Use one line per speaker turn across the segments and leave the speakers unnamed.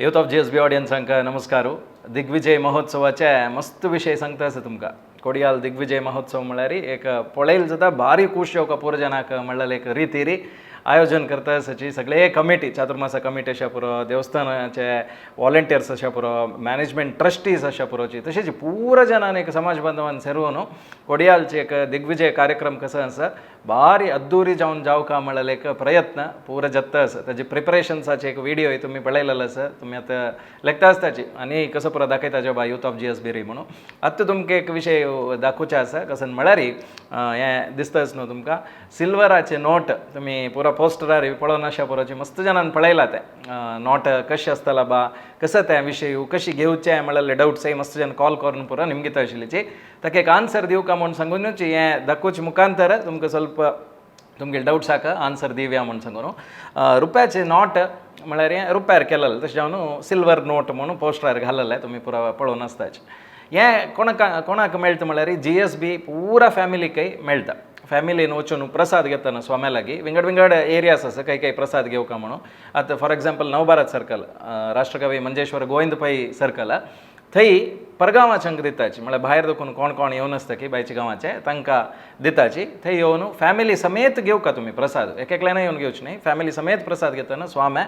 Youth of GSB ऑडियन्सांक नमस्कार. दिग्विजय महोत्सवाचे मस्त विषय सांगता आसा तुमकां. कोडियाल दिग्विजय महोत्सव म्हळ्यार एक पळयलें जाता भारी खूश येवका पुरो जनाक म्हणल्यार एक रितीरी आयोजन करता आसाची सगळे कमिटी चातुर्मासा कमिटी आसा पुरो देवस्थानाचे वॉलंटियर्स आसा पुरो मॅनेजमेंट ट्रस्टीज आसा पुरोची तशेंच पूरा जनान एक समाज बांधवान सेरून कोडियालचे एक दिग्विजय कार्यक्रम कसो आसा भारी अद्दुरी जावका म्हणल्यार एक प्रयत्न पुरो जत्ता आसा ताजे प्रिपरेशन्साचे एक व्हिडिओ तुमी पळयलेलो आसा तुमी आतां लेखता आसताची आनी कसो पुरो दाखयता जेव्हा यूथ ऑफ GSB री म्हणून आतां तुमकां एक विशय दाखोवचे आसा कसं म्हळ्यार हें दिसताच न्हू तुमकां सिल्वराचे नोट तुमी पुरो पोस्टरार पळोवन अशा पुरोची मस्त जनान पळयला ते नोट कशें आसतला बा कसं त्या विशय कशी घेवचे म्हणल्यार डावट्स मस्त जन कॉल करून पुरो निमगिता आशिल्लीची ताका एक आन्सर दिवका म्हणून सांगूनच हें दाखोवचे मुखांतर तुमकां ಸ್ವಲ್ಪ तुमगे डावट्स आसा आन्सर दिवया म्हणून सांगून रुपयाचे नोट म्हळ्यार हें रुपयार केलेलें तशें जावन सिल्वर नोट म्हणून पोस्टरार घाललेलें तुमी पुरो पळोवन आसताच हें कोणाक मेळटा म्हळ्यार GSB पुरा फॅमिलीकय मेळटा फॅमिलीन वचून प्रसाद घेतना स्वाम्या लागीं विंगड एरियास आसा काही प्रसाद घेवका म्हणून आतां फॉर एग्जाम्पल नवभारत सर्कल राष्ट्रकवी मंजेश्वर गोविंद पै सर्कल थंय परगांवाच्यांक दिताची म्हळ्यार भायर देखून कोण येवन आसता की बायच्या गांवाचे तांकां दिताची थंय येवन फॅमिली समेत घेवका तुमी प्रसाद एकल्यान येवन घेवचे न्ही फॅमिली समेत प्रसाद घेतना स्वाम्या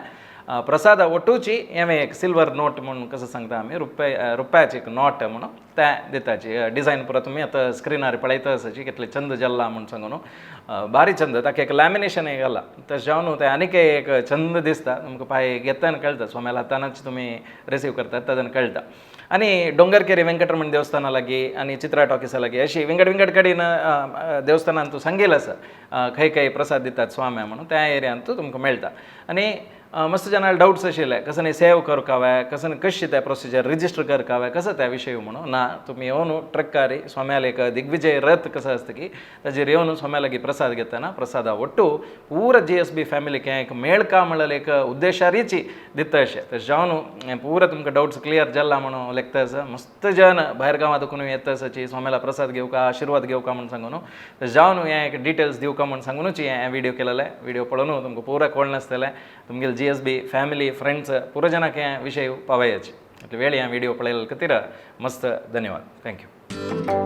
प्रसादा ओटूची हें एक सिल्वर नोट म्हणून कसं सांगता आमी रुपयाची एक नोट म्हणून तें दिताची डिझायन पुरो तुमी आतां स्क्रिनार पळयता आसाची कितले चंद जल्ला म्हणून सांगून भारी चंद ताका एक लॅमिनेशनय घाला तशें जावन तें आनीक एक चंद दिसता तुमकां पांय घेतना कळटा सोम्या हातानच तुमी रिसीव करतात तातून कळटा आनी डोंगरकेरी वेंकटरमण देवस्थाना लागीं आनी चित्रा टॉकिसा लागीं अशी विंगड कडेन देवस्थानान तूं सांगेल आसा खंय प्रसाद दितात स्वाम्या म्हणून त्या एरियान तूं तुमकां मेळटा आनी मस्त जनाल डाउट्स आशिल्ले कसं न्ही सेव करकावे कसं कशी ते प्रोसिजर रिजिस्टर करकावे कसं त्या विशय म्हणून ना तुम्ही येवन ट्रक्कारी स्वाम्याला एक दिग्विजय रथ कसं असतं की ताजेर येवन स्वाम्या लागीं प्रसाद घेतना प्रसादा ओट्टू पूरा GSB फॅमिलीक एक मेळका म्हणल्यार एक उद्देशारीची दिता अशें तशें जावन पुरा तुमकां डाउट्स क्लियर जाला म्हणून लेखता आसा मस्त जन भायर गांवां देखून येता आसाची स्वाम्याला प्रसाद घेवका आशिर्वाद घेवका म्हणून सांगून तशें जावन हें एक डिटेल्स दिवका म्हणून सांगूनच हें व्हिडिओ केलेले व्हिडिओ पळोवन तुमकां पुरा कळून आसतलें तुमगेले GSB फॅमिली फ्रेंड्स पुरो जनाक हें विशय पावयाची वेळ हें व्हिडिओ पळयले खातीर मस्त धन्यवाद थँक्यू.